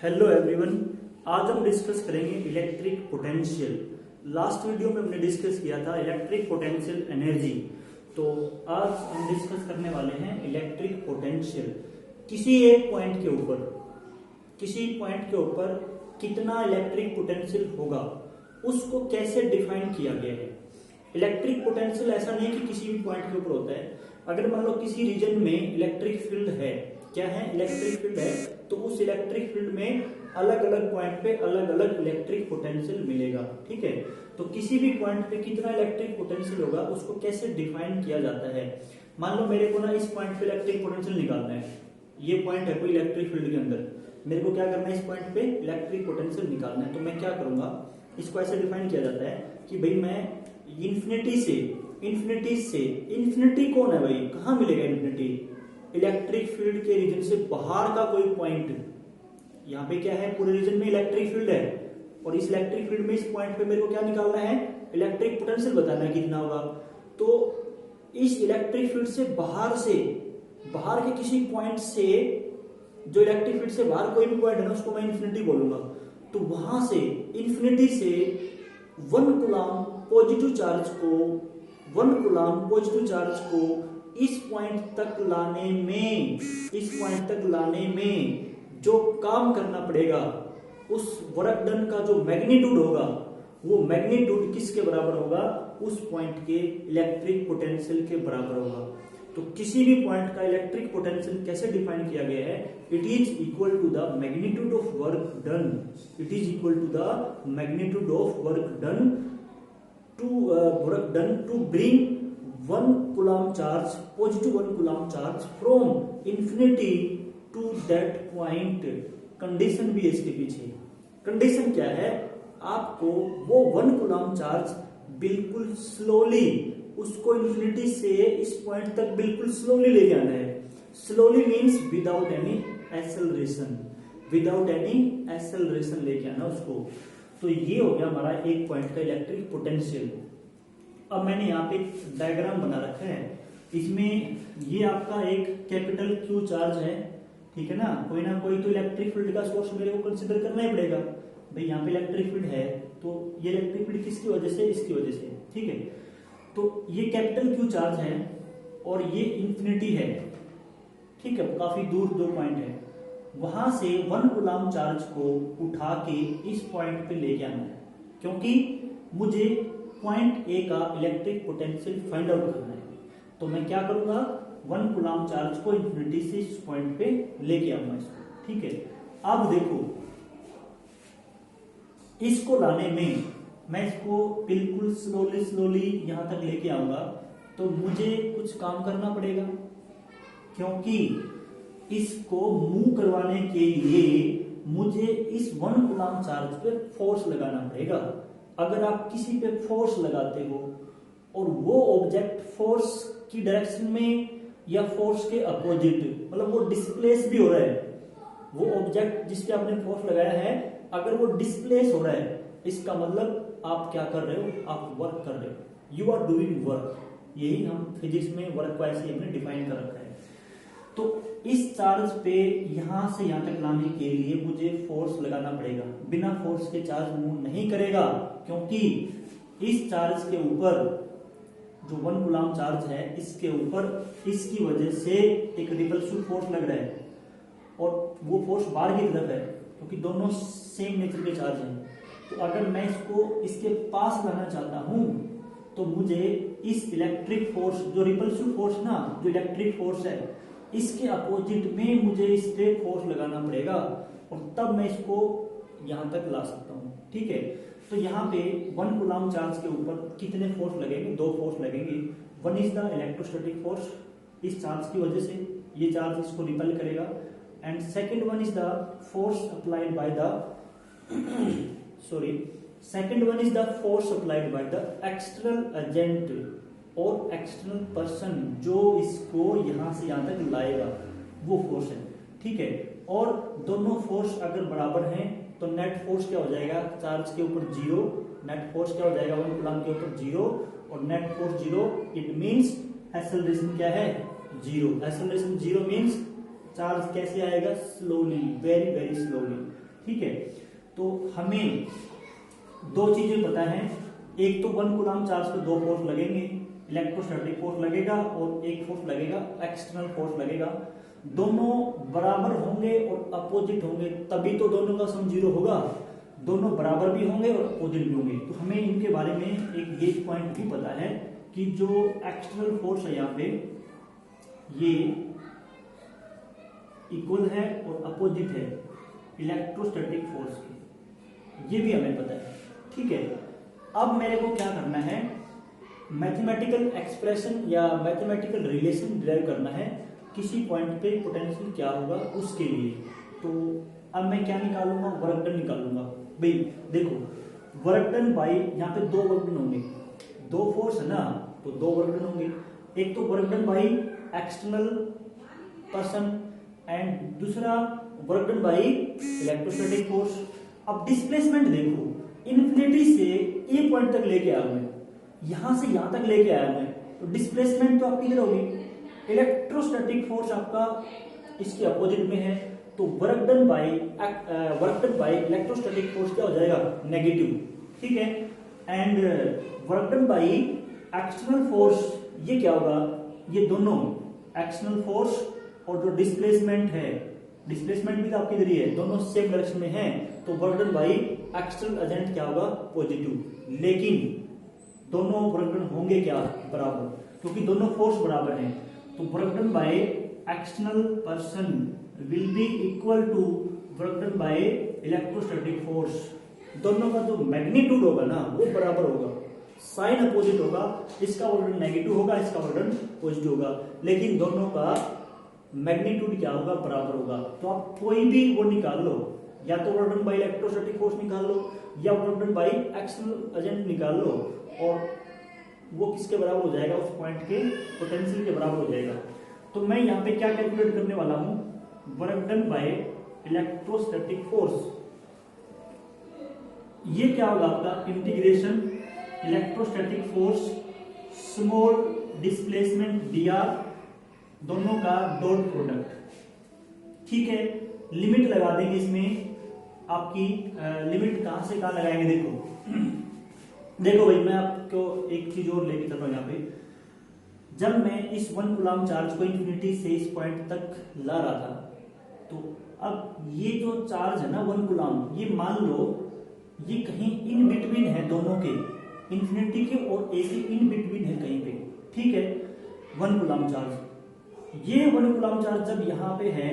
Hello everyone. आज हम discuss करेंगे इलेक्ट्रिक पोटेंशियल। लास्ट वीडियो में हमने डिस्कस किया था इलेक्ट्रिक पोटेंशियल एनर्जी। तो आज हम डिस्कस करने वाले हैं इलेक्ट्रिक पोटेंशियल। किसी एक पॉइंट के ऊपर कितना इलेक्ट्रिक पोटेंशियल होगा उसको कैसे डिफाइन किया गया है। इलेक्ट्रिक पोटेंशियल ऐसा नहीं कि किसी भी पॉइंट के ऊपर होता है। अगर मान लो किसी रीजन में इलेक्ट्रिक फील्ड है, क्या है, इलेक्ट्रिक फील्ड है, तो उस इलेक्ट्रिक फील्ड में अलग अलग पॉइंट पे अलग अलग इलेक्ट्रिक पोटेंशियल मिलेगा। ठीक है, तो किसी भी पॉइंट पे कितना इलेक्ट्रिक पोटेंशियल होगा उसको कैसे डिफाइन किया जाता है। मान लो मेरे को ना इस पॉइंट पे इलेक्ट्रिक पोटेंशियल निकालना है। ये पॉइंट है कोई इलेक्ट्रिक फील्ड के अंदर, मेरे को क्या करना है, इस पॉइंट पे इलेक्ट्रिक पोटेंशियल निकालना है। तो मैं क्या करूंगा, इसको ऐसे डिफाइन किया जाता है कि भाई मैं इन्फिनिटी कौन है भाई, कहां मिलेगा इन्फिनिटी, इलेक्ट्रिक फील्ड के रीजन से बाहर का कोई पॉइंट। यहाँ पे क्या है, पूरे रीजन में इलेक्ट्रिक फील्ड है और इस इलेक्ट्रिक फील्ड में इस पॉइंट पे मेरे को क्या निकालना है, इलेक्ट्रिक पोटेंशियल बताना है कितना होगा। तो इस इलेक्ट्रिक फील्ड से बाहर के किसी पॉइंट से, जो इलेक्ट्रिक फील्ड से बाहर कोई भी पॉइंट है ना, उसको मैं इन्फिनिटी बोलूंगा। तो वहां से इन्फिनिटी से 1 कूलम पॉजिटिव चार्ज को इस पॉइंट तक लाने में जो काम करना पड़ेगा, उस वर्क डन का जो मैग्नीट्यूड होगा, वो मैग्नीट्यूड किसके बराबर होगा, उस पॉइंट के इलेक्ट्रिक पोटेंशियल के बराबर होगा। तो किसी भी पॉइंट का इलेक्ट्रिक पोटेंशियल कैसे डिफाइन किया गया है, it is equal to the magnitude of work done. It is equal to the magnitude of work done to bring 1 coulomb charge, positive 1 coulomb charge from infinity to that point. Condition भी है इसके पीछे। Condition क्या है, आपको वो 1 coulomb charge बिल्कुल slowly, उसको इंफिनिटी से इस पॉइंट तक बिल्कुल स्लोली लेके आना है। Slowly means without any acceleration लेके आना उसको। तो ये हो गया हमारा एक पॉइंट का इलेक्ट्रिक पोटेंशियल। अब मैंने यहाँ पे एक डायग्राम बना रखा है, इसमें ये आपका एक कैपिटल क्यू चार्ज है, ठीक है ना। कोई ना कोई तो इलेक्ट्रिक फील्ड का सोर्स मेरे को कंसीडर करना ही पड़ेगा। भाई यहाँ पे इलेक्ट्रिक फील्ड है, तो ये इलेक्ट्रिक फील्ड किसकी वजह से, इसकी वजह से, ठीक है। तो ये कैपिटल क्यू चार्ज है और ये इंफिनिटी है, ठीक है, काफी दूर 2 पॉइंट है। वहां से 1 कूलम चार्ज को उठा के इस पॉइंट पे लेके आना है, क्योंकि मुझे पॉइंट ए का इलेक्ट्रिक पोटेंशियल फाइंड आउट करना है। तो मैं क्या करूंगा, 1 कूलम चार्ज को इंफिनिटी से इस पॉइंट पे लेके आऊंगा इसको, ठीक है। अब देखो, इसको लाने में मैं इसको बिल्कुल स्लोली यहां तक लेके आऊंगा, तो मुझे कुछ काम करना पड़ेगा, क्योंकि इसको मूव करवाने के लिए मुझे इस 1 कूलम चार्ज पे फोर्स लगाना पड़ेगा। अगर आप किसी पे फोर्स लगाते हो और वो ऑब्जेक्ट फोर्स की डायरेक्शन में या फोर्स के अपोजिट, मतलब वो डिस्प्लेस भी हो रहा है, वो ऑब्जेक्ट जिस पे आपने फोर्स लगाया है अगर वो डिस्प्लेस हो रहा है, इसका मतलब आप क्या कर रहे हो, आप वर्क कर रहे हो, यू आर डूइंग वर्क। यही हम फिजिक्स में वर्क को ऐसे हमने डिफाइन कर रखा है। तो इस चार्ज पे यहां से यहां तक लाने के लिए मुझे फोर्स लगाना पड़ेगा। बिना फोर्स के चार्ज मूव नहीं करेगा, क्योंकि इस चार्ज के ऊपर जो 1 कूलम चार्ज है, इसके ऊपर इसकी वजह से एक रिपल्सिव फोर्स लग रहा है और वो फोर्स बाहर की तरफ है, क्योंकि दोनों सेम नेचर के चार्ज हैं। तो अगर मैं इसको इसके पास लाना चाहता हूं, तो मुझे इस इलेक्ट्रिक फोर्स, जो रिपल्सिव फोर्स ना, जो इलेक्ट्रिक फोर्स है, इसके अपोजिट में मुझे इस पे फोर्स लगाना पड़ेगा और तब मैं इसको यहां तक ला सकता हूं, ठीक है। तो यहाँ पे 1 कूलम चार्ज के ऊपर कितने फोर्स लगेंगे, 2 फोर्स लगेंगे। 1 इज द इलेक्ट्रोस्टैटिक फोर्स, इस चार्ज की वजह से ये चार्ज इसको रिपल करेगा, and second one is the force applied by the external agent और एक्सटर्नल पर्सन, जो इसको यहां से यहां तक लाएगा, वो फोर्स है, ठीक है। और दोनों फोर्स अगर बराबर हैं तो नेट फोर्स क्या हो जाएगा, चार्ज के ऊपर 0, नेट फोर्स क्या हो जाएगा 1 कूलम के ऊपर 0, और net force 0, it means acceleration क्या है, 0। एक्सेलरेशन 0 मींस चार्ज कैसे आएगा, स्लोली, वेरी वेरी स्लोली। ठीक है, तो हमें दो चीजें पता है, एक तो 1 कूलम्ब चार्ज पे 2 फोर्स लगेंगे, इलेक्ट्रोस्टैटिक फोर्स लगेगा और एक फोर्स लगेगा एक्सटर्नल फोर्स लगेगा। दोनों बराबर होंगे और अपोजिट होंगे, तभी तो दोनों का सम 0 होगा। दोनों बराबर भी होंगे और अपोजिट भी होंगे। तो हमें इनके बारे में एक ये पॉइंट भी पता है कि जो एक्सटर्नल फोर्स है यहाँ पे ये इक्वल है और अपोजिट है इलेक्ट्रोस्टैटिक फोर्स के, ये भी हमें पता है। ठीक है, अब मेरे को क्या करना है, मैथमेटिकल एक्सप्रेशन या मैथमेटिकल रिलेशन डिराइव करना है किसी पॉइंट पे पोटेंशियल क्या होगा उसके लिए। तो अब मैं क्या निकालूंगा, वर्क डन निकालूंगा। भाई देखो, वर्क डन बाई, यहाँ पे 2 वर्क डन होंगे, 2 फोर्स है ना, तो 2 वर्क डन होंगे। एक तो work done by external person and दूसरा work done by electrostatic force. अब डिस्प्लेसमेंट देखो, इन्फिनिटी से ए पॉइंट तक लेके आया मैं, यहां से यहां तक लेके आया मैं, तो डिस्प्लेसमेंट तो आपकी इधर होगी। इलेक्ट्रोस्टैटिक फोर्स आपका इसके अपोजिट में है, तो work done by electrostatic force क्या हो जाएगा, नेगेटिव। ठीक है, and work done by external force ये क्या होगा, ये दोनों एक्सटर्नल फोर्स और जो डिस्प्लेसमेंट है, डिस्प्लेसमेंट भी तो आपकी इधर ही है, दोनों सेम डायरेक्शन में है, तो work done by external agent क्या होगा, पॉजिटिव। लेकिन दोनों वर्क डन होंगे क्या, बराबर, क्योंकि दोनों फोर्स बराबर हैं। तो work done by external person will be equal to work done by electrostatic force. दोनों का जो मैग्नीट्यूड होगा ना वो बराबर होगा, साइन अपोजिट होगा, इसका वर्क डन नेगेटिव होगा, इसका वर्क डन पॉजिटिव होगा, लेकिन दोनों का मैग्नीट्यूड क्या होगा, बराबर होगा। तो आप कोई भी वो निकाल लो, या तो work done by electrostatic force निकाल लो या work done by external agent निकाल लो, और वो किसके बराबर हो जाएगा, उस पॉइंट के पोटेंशियल के बराबर हो जाएगा। तो मैं यहाँ पे क्या कैलकुलेट करने वाला हूं, work done by electrostatic force, ये क्या होगा आपका, integration electrostatic force small displacement dr, दोनों का डॉट प्रोडक्ट। ठीक है, लिमिट लगा देंगे इसमें, आपकी लिमिट कहां से कहां लगाएंगे, देखो भाई मैं आपको एक चीज और लेके चल रहा हूं यहाँ पे। जब मैं इस 1 कूलम्ब चार्ज को इंफिनिटी से इस पॉइंट तक ला रहा था, तो अब ये जो चार्ज है ना 1 कूलम्ब, ये मान लो ये कहीं इन बिटवीन है, दोनों के इंफिनिटी के और ए के इन बिटवीन है कहीं पे। ठीक है, 1 कूलम्ब चार्ज, ये 1 कूलम्ब चार्ज जब यहाँ पे है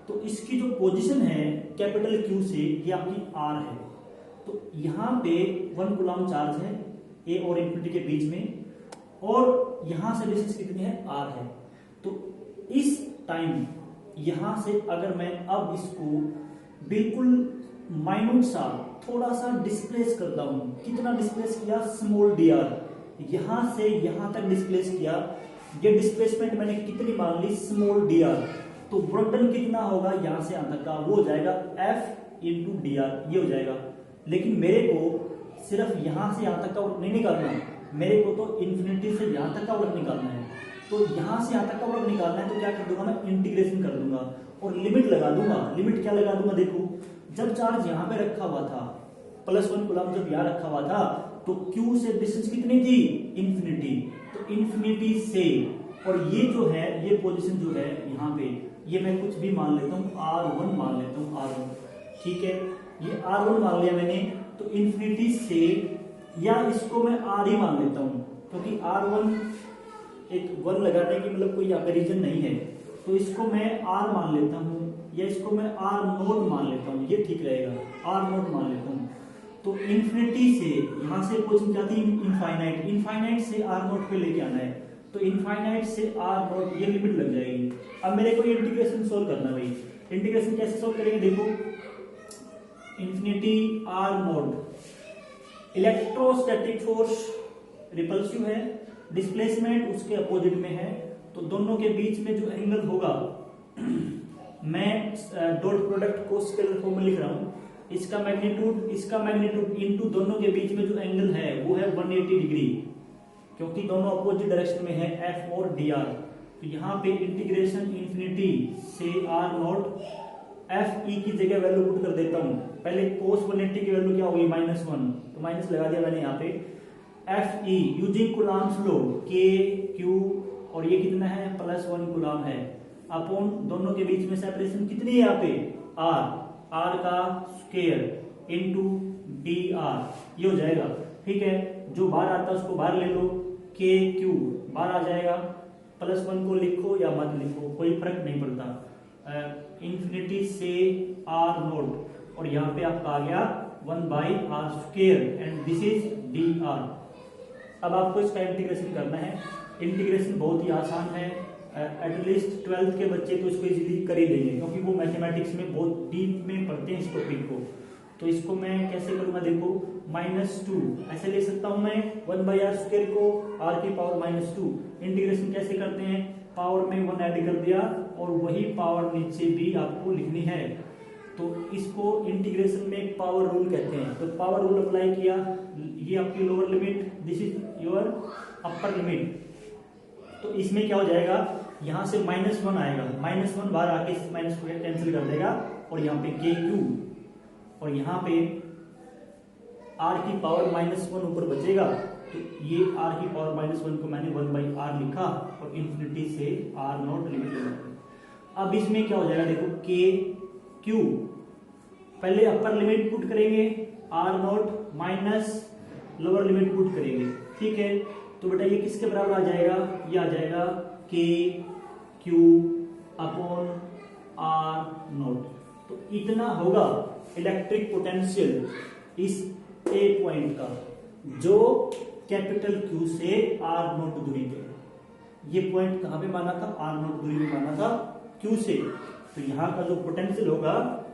तो इसकी जो पोजीशन है कैपिटल क्यू से, ये आपकी आर है। तो यहाँ पे 1 कूलम्ब चार्ज है ए और इंफिनिटी के बीच में, और यहां से डिस्टेंस कितनी है, आर है। तो इस टाइम यहां से अगर मैं अब इसको बिल्कुल माइन्यूट सा थोड़ा सा डिस्प्लेस करता हूं, कितना डिस्प्लेस किया, स्मॉल डी आर, यहां से यहां तक डिस्प्लेस किया, ये डिस्प्लेसमेंट मैंने कितनी मान ली, स्मॉल डी आर, तो वर्क डन कितना होगा यहां से यहां तक का, वो हो जाएगा एफ इंटू डी आर, ये हो जाएगा। लेकिन मेरे को सिर्फ यहां से यहां तक का वर्क नहीं निकालना, मेरे को तो इंफिनिटी से यहां तक का वर्क निकालना है। तो यहां से यहां तक का वर्क निकालना है, तो क्या कर दूंगा मैं, इंटीग्रेशन कर दूंगा और लिमिट लगा दूंगा। लिमिट क्या लगा दूंगा, देखो जब चार्ज यहां पे रखा हुआ था, +1 कूलम्ब जब यहां रखा हुआ था, तो Q से डिस्टेंस कितनी थी, इंफिनिटी, तो इंफिनिटी से, और ये जो है ये पोजीशन जो है यहाँ पे, ये मैं कुछ भी मान लेता हूँ, R1 मान लेता हूँ, R1। ठीक है, ये R1 मान लिया मैंने, तो इंफिनिटी से, या इसको मैं R ही मान लेता हूँ, क्योंकि R1 एक 1 लगाने की मतलब कोई यहाँ पे रीजन नहीं है, तो इसको मैं R मान लेता हूँ, या इसको मैं R0 मान लेता हूँ, ये ठीक रहेगा, R0 मान लेता हूँ। तो इंफिनिटी से यहाँ से पोजीशन जाती है इनफाइनाइट, इनफाइनाइट से R0 पे लेके आना है, तो इनफाइनाइट से R0, ये लिमिट लग जाएगी। अब मेरे को ये इंटीग्रेशन सोल्व करना है भाई, इंटीग्रेशन कैसे सोल्व करेंगे, देखो infinity R0, electrostatic force repulsive है, डिस्प्लेसमेंट उसके अपोजिट में है, तो दोनों के बीच में जो एंगल होगा, मैं डॉट प्रोडक्ट को स्केलर फॉर्म में लिख रहा हूं, इसका मैग्नीट्यूड इनटू दोनों के बीच में जो एंगल है वो है 180 डिग्री, क्योंकि दोनों अपोजिट डायरेक्शन में है, एफ और डी आर। तो यहाँ पे इंटीग्रेशन इंफिनिटी से R0 एफ ई की जगह वैल्यू पुट कर देता हूं। पहले cos 180 की वैल्यू क्या होगी -1, तो माइनस लगा दिया मैंने यहाँ पे। F E using Coulomb's law के क्यू और ये कितना है +1 कूलम्ब है अपॉन दोनों के बीच में सेपरेशन कितनी है यहाँ पे आर का स्क्वायर इनटू डी आर, ये हो जाएगा। ठीक है, जो बाहर आता है उसको बाहर ले लो, के क्यू बाहर आ जाएगा, +1 को लिखो या मत लिखो कोई फर्क नहीं पड़ता, इंफिनिटी से आर नोट और यहाँ पे आपका आ गया 1/r² and this is D R. अब आपको इसका इंटीग्रेशन करना है। इंटीग्रेशन बहुत ही आसान है, एटलीस्ट 12th के बच्चे तो इसको इजीली कर ही लेंगे क्योंकि वो मैथमेटिक्स में बहुत डीप में पढ़ते हैं इस टॉपिक को। तो इसको मैं कैसे करूंगा, देखो -2 ऐसे ले सकता हूं मैं 1/r² को r की पावर -2। इंटीग्रेशन कैसे करते हैं, पावर में 1 ऐड कर दिया और वही पावर नीचे भी आपको लिखनी है। तो इसको इंटीग्रेशन में पावर रूल कहते हैं। तो पावर रूल अप्लाई किया, ये आपकी lower limit, this is your upper limit. तो इसमें क्या हो जाएगा, यहां से -1 आएगा, -1 बाहर आके इस माइनस को कैंसिल कर देगा और यहाँ पे के क्यू और यहाँ पे r की पावर -1 ऊपर बचेगा। तो ये r की पावर -1 को मैंने 1/r लिखा और इंफिनिटी से r नॉट लिमिट लगा। अब इसमें क्या हो जाएगा, देखो के क्यू पहले अपर लिमिट पुट करेंगे r not minus lower limit put करेंगे। ठीक है, तो बेटा ये किसके बराबर आ जाएगा, ये आ जाएगा के क्यू अपॉन आर नॉट। तो इतना होगा इलेक्ट्रिक पोटेंशियल इस ए पॉइंट का जो कैपिटल क्यू से आर नॉट दूरी पे। ये पॉइंट कहां पे माना था, आर नॉट दूरी पे माना था क्यू से। तो यहां का जो पोटेंशियल होगा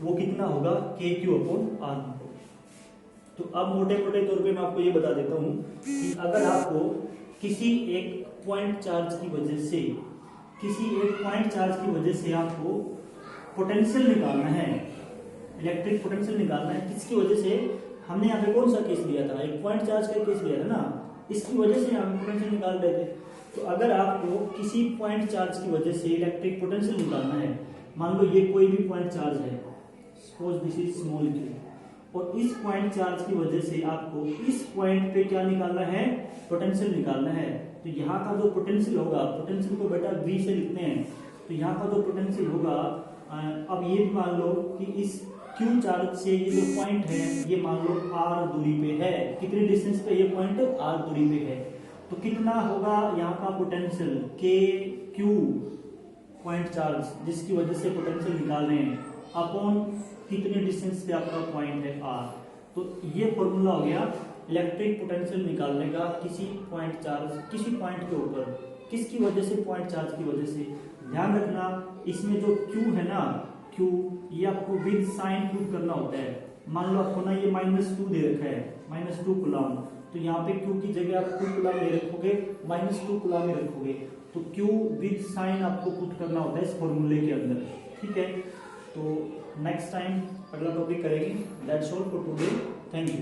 वो कितना होगा, के क्यू अपॉन आर नॉट। तो अब मोटे मोटे तौर पे मैं आपको ये बता देता हूं कि अगर आपको किसी एक पॉइंट चार्ज की वजह से आपको पोटेंशियल निकालना है, इलेक्ट्रिक पोटेंशियल निकालना है, किसकी वजह से, हमने यहाँ पे कौन सा केस लिया था, एक पॉइंट चार्ज का केस लिया था ना, इसकी वजह से हम पोटेंशियल निकाल रहे थे। तो अगर आपको किसी पॉइंट चार्ज की वजह से इलेक्ट्रिक पोटेंशियल निकालना है, मान लो ये कोई भी पॉइंट चार्ज है, suppose this is small q, और इस पॉइंट चार्ज की वजह से आपको इस पॉइंट पे क्या निकालना है, पोटेंशियल निकालना है। तो यहाँ का जो पोटेंशियल होगा, पोटेंशियल को बेटा v से लिखते हैं, तो यहाँ का जो पोटेंशियल होगा, अब ये भी मान लो कि इस q चार्ज से ये जो पॉइंट है ये मान लो r दूरी पे है, कितनी डिस्टेंस पे ये पॉइंट r दूरी पे है, तो कितना होगा यहाँ का पोटेंशियल के क्यू पॉइंट चार्ज जिसकी वजह से पोटेंशियल निकाल रहे हैं अपॉन कितने डिस्टेंस पे आपका पॉइंट है r। तो ये फॉर्मूला हो गया इलेक्ट्रिक पोटेंशियल निकालने का किसी पॉइंट चार्ज, किसी पॉइंट के ऊपर, किसकी वजह से, पॉइंट चार्ज की वजह से। ध्यान रखना इसमें जो q है ना, q ये आपको विद साइन पुट करना होता है। मान लो आपको ना ये -2 दे रखा है, -2 कूलम, तो यहाँ पे q की जगह आप 2 कूलम ले रखोगे, -2 कूलम में रखोगे, तो q विद साइन आपको पुट करना होता है इस फॉर्मूले के अंदर। ठीक है, तो नेक्स्ट टाइम अगला टॉपिक करेंगे। That's all for today, thank you.